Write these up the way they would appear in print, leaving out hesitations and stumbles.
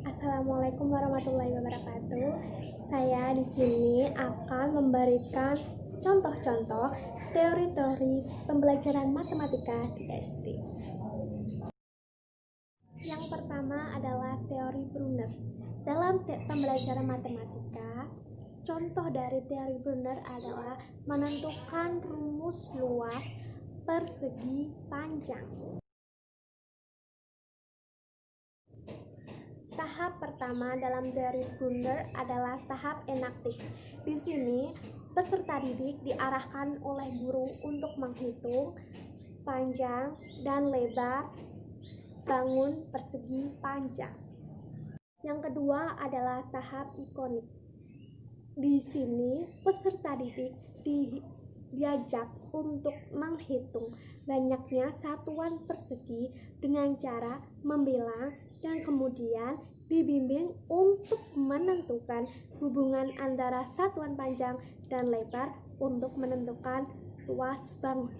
Assalamualaikum warahmatullahi wabarakatuh. Saya di sini akan memberikan contoh-contoh teori-teori pembelajaran matematika di SD. Yang pertama adalah teori Brunner. Dalam pembelajaran matematika, contoh dari teori Brunner adalah menentukan rumus luas persegi panjang. Tahap pertama dalam teori Brunner adalah tahap enaktif. Di sini, peserta didik diarahkan oleh guru untuk menghitung panjang dan lebar bangun persegi panjang. Yang kedua adalah tahap ikonik. Di sini, peserta didik diajak untuk menghitung banyaknya satuan persegi dengan cara membilang dan kemudian dibimbing untuk menentukan hubungan antara satuan panjang dan lebar untuk menentukan luas bangun.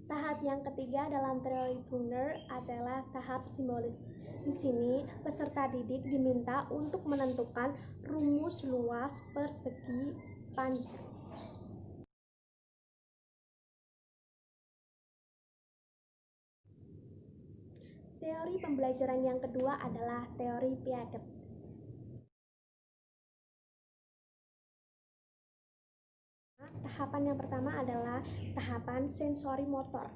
Tahap yang ketiga dalam teori Brunner adalah tahap simbolis. Di sini, peserta didik diminta untuk menentukan rumus luas persegi panjang. Teori pembelajaran yang kedua adalah teori Piaget. Tahapan yang pertama adalah tahapan sensori motor.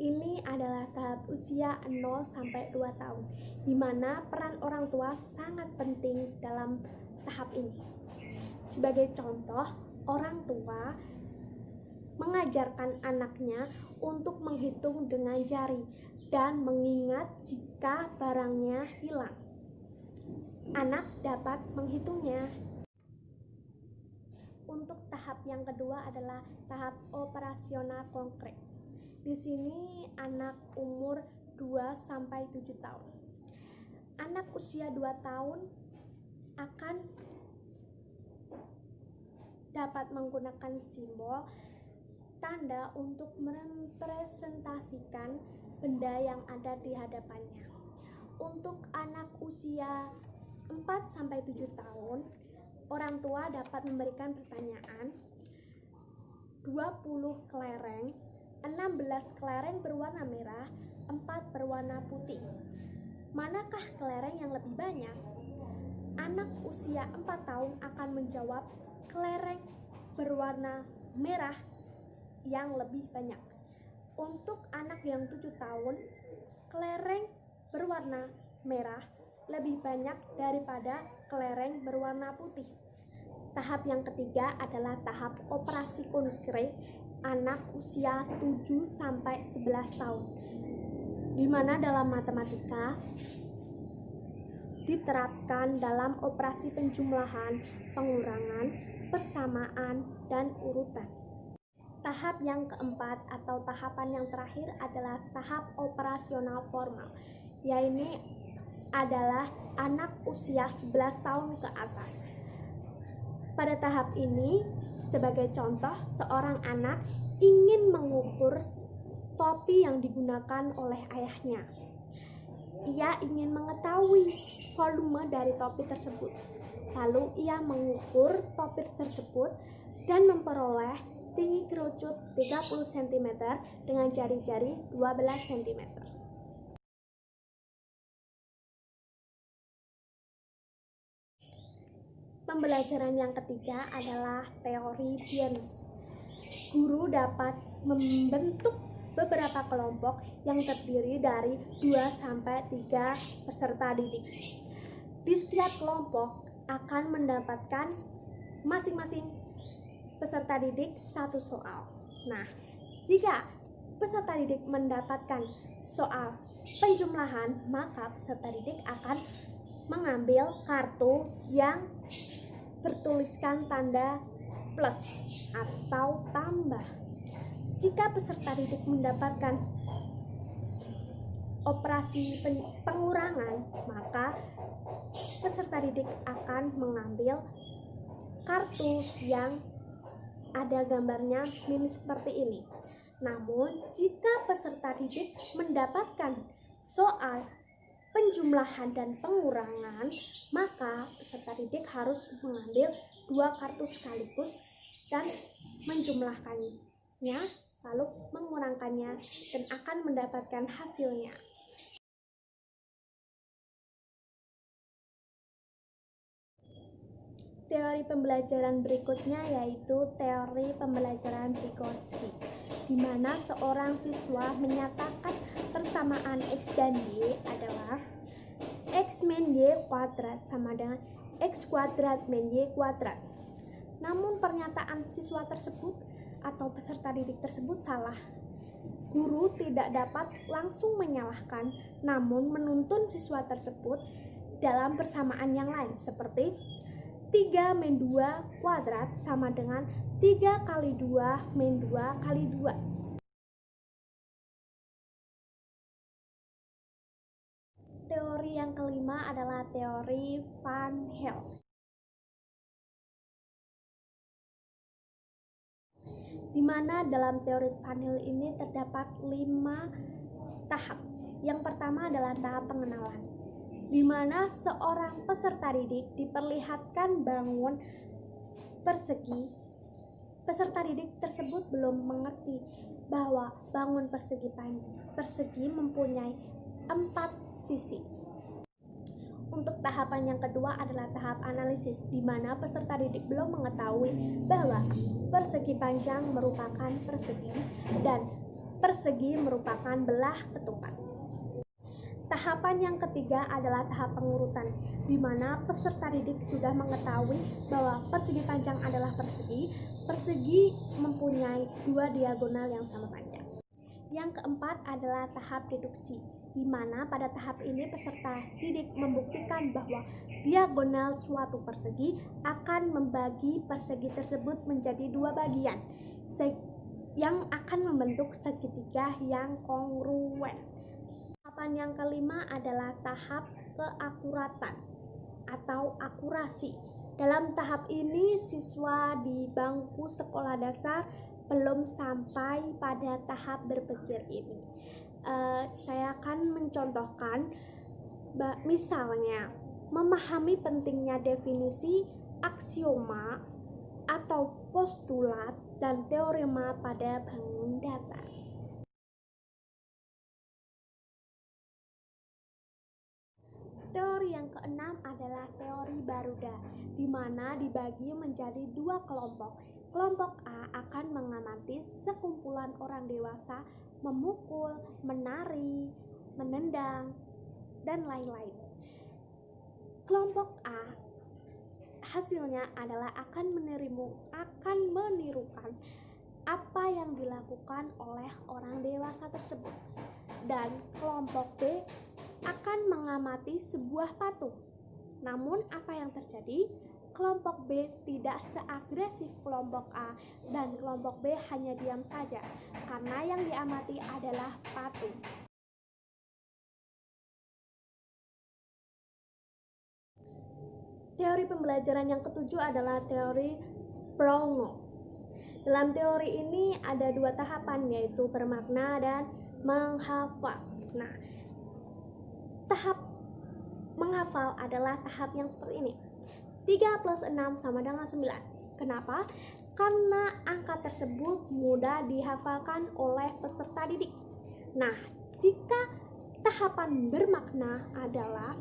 Ini adalah tahap usia 0 sampai 2 tahun, di mana peran orang tua sangat penting dalam tahap ini. Sebagai contoh, orang tua mengajarkan anaknya untuk menghitung dengan jari dan mengingat jika barangnya hilang. Anak dapat menghitungnya. Untuk tahap yang kedua adalah tahap operasional konkret. Di sini anak umur 2 sampai 7 tahun. Anak usia 2 tahun akan dapat menggunakan simbol tanda untuk merepresentasikan benda yang ada di hadapannya. Untuk anak usia 4 sampai 7 tahun, orang tua dapat memberikan pertanyaan 20 kelereng, 16 kelereng berwarna merah, 4 berwarna putih. Manakah kelereng yang lebih banyak? Anak usia 4 tahun akan menjawab kelereng berwarna merah yang lebih banyak. Untuk anak yang 7 tahun, kelereng berwarna merah lebih banyak daripada kelereng berwarna putih. Tahap yang ketiga adalah tahap operasi konkret anak usia 7 sampai 11 tahun. Di mana dalam matematika diterapkan dalam operasi penjumlahan, pengurangan, persamaan, dan urutan. Tahap yang keempat atau tahapan yang terakhir adalah tahap operasional formal, yaitu adalah anak usia 11 tahun ke atas. Pada tahap ini, sebagai contoh, seorang anak ingin mengukur topi yang digunakan oleh ayahnya. Ia ingin mengetahui volume dari topi tersebut. Lalu ia mengukur topi tersebut dan memperoleh tinggi kerucut 30 cm dengan jari-jari 12 cm. Pembelajaran yang ketiga adalah teori Bierns. Guru dapat membentuk beberapa kelompok yang terdiri dari 2 sampai 3 peserta didik. Di setiap kelompok akan mendapatkan masing-masing peserta didik satu soal. Nah, jika peserta didik mendapatkan soal penjumlahan, maka peserta didik akan mengambil kartu yang bertuliskan tanda plus atau tambah. Jika peserta didik mendapatkan operasi pengurangan, maka peserta didik akan mengambil kartu yang ada gambarnya minus seperti ini. Namun, jika peserta didik mendapatkan soal penjumlahan dan pengurangan, maka peserta didik harus mengambil 2 kartu sekaligus dan menjumlahkannya, lalu mengurangkannya dan akan mendapatkan hasilnya. Teori pembelajaran berikutnya yaitu teori pembelajaran Vygotsky, di mana seorang siswa menyatakan persamaan X dan Y adalah X min Y kuadrat sama dengan X kuadrat min Y kuadrat. Namun pernyataan siswa tersebut atau peserta didik tersebut salah. Guru tidak dapat langsung menyalahkan, namun menuntun siswa tersebut dalam persamaan yang lain, seperti 3 min 2 kuadrat sama dengan 3 kali 2 min 2 kali 2. Teori yang kelima adalah teori Van Hel, di mana dalam teori Van Hel ini terdapat 5 tahap. Yang pertama adalah tahap pengenalan, di mana seorang peserta didik diperlihatkan bangun persegi. Peserta didik tersebut belum mengerti bahwa bangun persegi mempunyai 4 sisi. Untuk tahapan yang kedua adalah tahap analisis, di mana peserta didik belum mengetahui bahwa persegi panjang merupakan persegi dan persegi merupakan belah ketupat. Tahapan yang ketiga adalah tahap pengurutan, di mana peserta didik sudah mengetahui bahwa persegi panjang adalah persegi, persegi mempunyai 2 diagonal yang sama panjang. Yang keempat adalah tahap deduksi, di mana pada tahap ini peserta didik membuktikan bahwa diagonal suatu persegi akan membagi persegi tersebut menjadi 2 bagian, yang akan membentuk segitiga yang kongruen. Tahapan yang kelima adalah tahap keakuratan atau akurasi. Dalam tahap ini siswa di bangku sekolah dasar belum sampai pada tahap berpikir ini. Saya akan mencontohkan, misalnya memahami pentingnya definisi, aksioma atau postulat dan teorema pada bangun datar. Teori yang keenam adalah teori Baruda, di mana dibagi menjadi 2 kelompok. Kelompok A akan mengamati sekumpulan orang dewasa memukul, menari, menendang, dan lain-lain. Kelompok A hasilnya adalah akan menirukan apa yang dilakukan oleh orang dewasa tersebut. Dan kelompok B akan mengamati sebuah patung. Namun apa yang terjadi? Kelompok B tidak seagresif kelompok A dan kelompok B hanya diam saja karena yang diamati adalah patung. Teori pembelajaran yang ketujuh adalah teori Proudhon. Dalam teori ini ada 2 tahapan, yaitu bermakna dan menghafal. Nah, tahap menghafal adalah tahap yang seperti ini. 3 plus 6 sama dengan 9. Kenapa? Karena angka tersebut mudah dihafalkan oleh peserta didik. Nah, jika tahapan bermakna adalah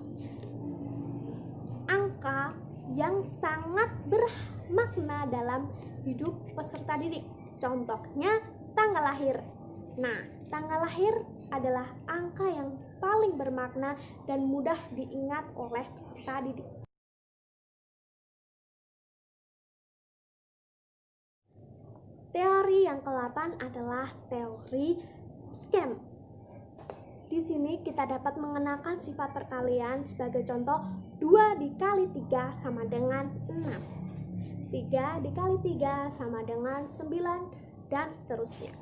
angka yang sangat bermakna dalam hidup peserta didik. Contohnya tanggal lahir. Nah, tanggal lahir adalah angka yang paling bermakna dan mudah diingat oleh peserta didik. Teori yang ke-8 adalah teori Scheme. Di sini kita dapat mengenalkan sifat perkalian sebagai contoh 2 dikali 3 sama dengan 6. 3 dikali 3 sama dengan 9 dan seterusnya.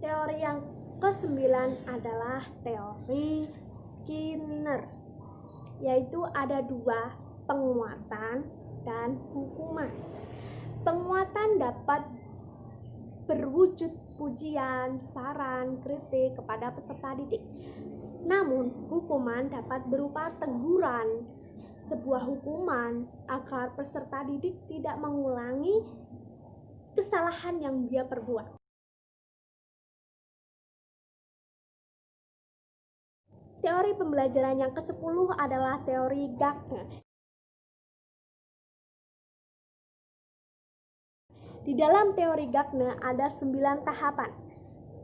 Teori yang ke-9 adalah teori Skinner, yaitu ada 2, penguatan dan hukuman. Penguatan dapat berwujud pujian, saran, kritik kepada peserta didik. Namun, hukuman dapat berupa teguran, sebuah hukuman agar peserta didik tidak mengulangi kesalahan yang dia perbuat. Teori pembelajaran yang ke-10 adalah teori Gardner. Di dalam teori Gardner ada 9 tahapan.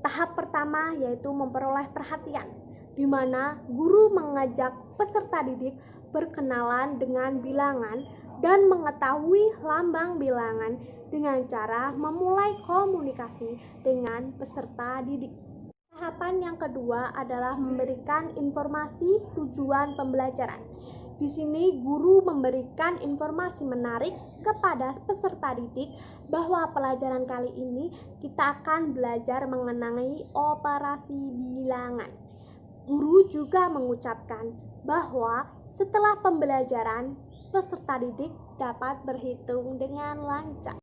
Tahap pertama yaitu memperoleh perhatian, di mana guru mengajak peserta didik berkenalan dengan bilangan dan mengetahui lambang bilangan dengan cara memulai komunikasi dengan peserta didik. Tahapan yang kedua adalah memberikan informasi tujuan pembelajaran. Di sini guru memberikan informasi menarik kepada peserta didik bahwa pelajaran kali ini kita akan belajar mengenai operasi bilangan. Guru juga mengucapkan bahwa setelah pembelajaran peserta didik dapat berhitung dengan lancar.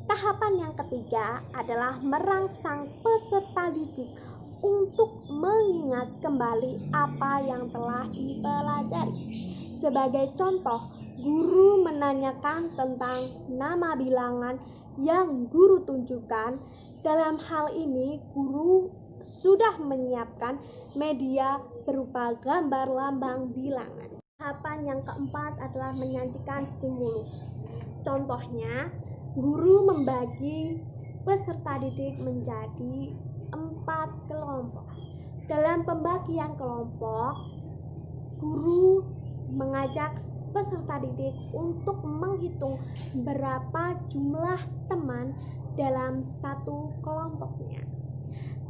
Tahapan yang ketiga adalah merangsang peserta didik untuk mengingat kembali apa yang telah dipelajari. Sebagai contoh, guru menanyakan tentang nama bilangan yang guru tunjukkan. Dalam hal ini, guru sudah menyiapkan media berupa gambar lambang bilangan. Tahapan yang keempat adalah menyajikan stimulus. Contohnya, guru membagi peserta didik menjadi 4 kelompok. Dalam pembagian kelompok, guru mengajak peserta didik untuk menghitung berapa jumlah teman dalam satu kelompoknya.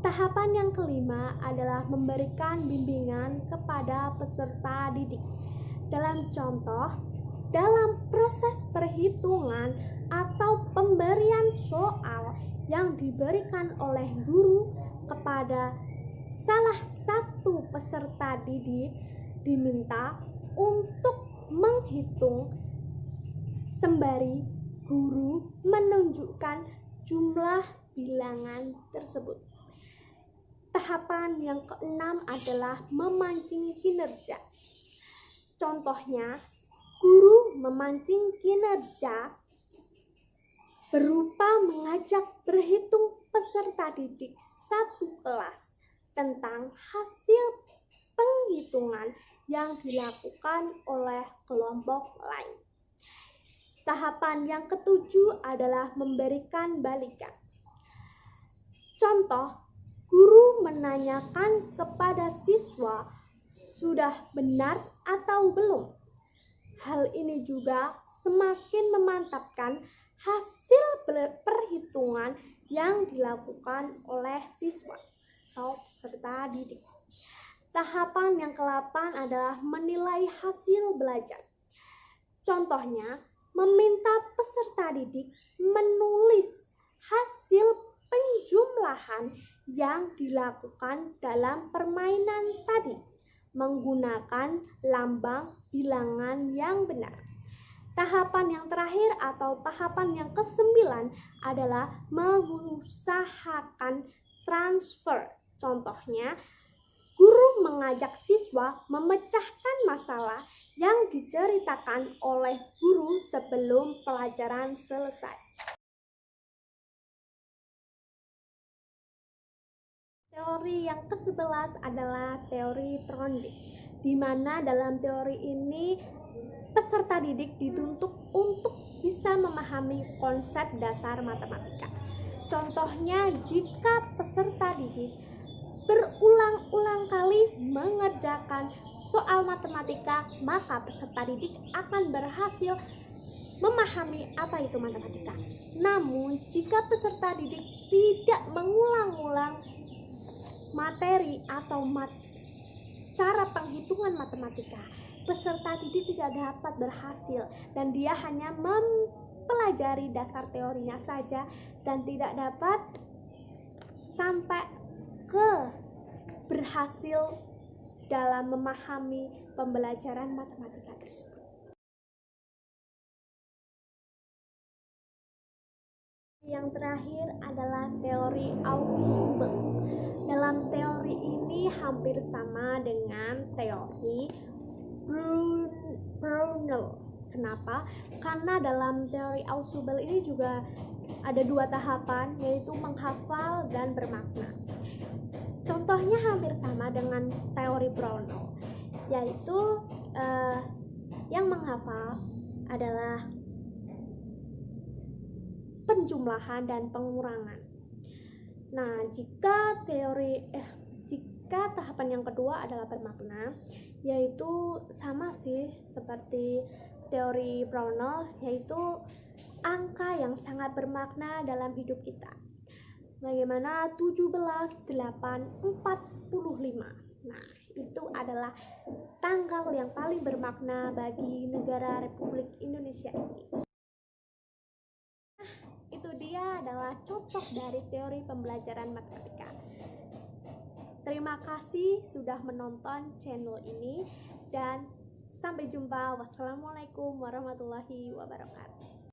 Tahapan yang kelima adalah memberikan bimbingan kepada peserta didik. Dalam contoh, dalam proses perhitungan atau pemberian soal yang diberikan oleh guru kepada salah satu peserta didik diminta untuk menghitung sembari guru menunjukkan jumlah bilangan tersebut. Tahapan yang keenam adalah memancing kinerja. Contohnya, guru memancing kinerja berupa mengajak berhitung peserta didik satu kelas tentang hasil penghitungan yang dilakukan oleh kelompok lain. Tahapan yang ketujuh adalah memberikan balikan. Contoh, guru menanyakan kepada siswa sudah benar atau belum. Hal ini juga semakin memantapkan hasil perhitungan yang dilakukan oleh siswa atau peserta didik. Tahapan yang ke-8 adalah menilai hasil belajar. Contohnya, meminta peserta didik menulis hasil penjumlahan yang dilakukan dalam permainan tadi menggunakan lambang bilangan yang benar. Tahapan yang terakhir atau tahapan yang ke-9 adalah mengusahakan transfer. Contohnya, guru mengajak siswa memecahkan masalah yang diceritakan oleh guru sebelum pelajaran selesai. Teori yang ke-11 adalah teori Trondheim, di mana dalam teori ini peserta didik dituntut untuk bisa memahami konsep dasar matematika. Contohnya, jika peserta didik berulang-ulang kali mengerjakan soal matematika, maka peserta didik akan berhasil memahami apa itu matematika. Namun, jika peserta didik tidak mengulang-ulang materi atau cara penghitungan matematika, peserta didik tidak dapat berhasil dan dia hanya mempelajari dasar teorinya saja dan tidak dapat sampai ke berhasil dalam memahami pembelajaran matematika tersebut. Yang terakhir adalah teori Ausubel. Dalam teori ini hampir sama dengan teori Brunel. Kenapa? Karena dalam teori Ausubel ini juga ada dua tahapan, yaitu menghafal dan bermakna. Contohnya hampir sama dengan teori Brunel, yaitu yang menghafal adalah penjumlahan dan pengurangan. Nah, jika tahapan yang kedua adalah bermakna, yaitu sama sih seperti teori Brownell, yaitu angka yang sangat bermakna dalam hidup kita. Sebagaimana 17/8/45. Nah, itu adalah tanggal yang paling bermakna bagi negara Republik Indonesia ini. Itu dia adalah contoh dari teori pembelajaran matematika. Terima kasih sudah menonton channel ini dan sampai jumpa. Wassalamualaikum warahmatullahi wabarakatuh.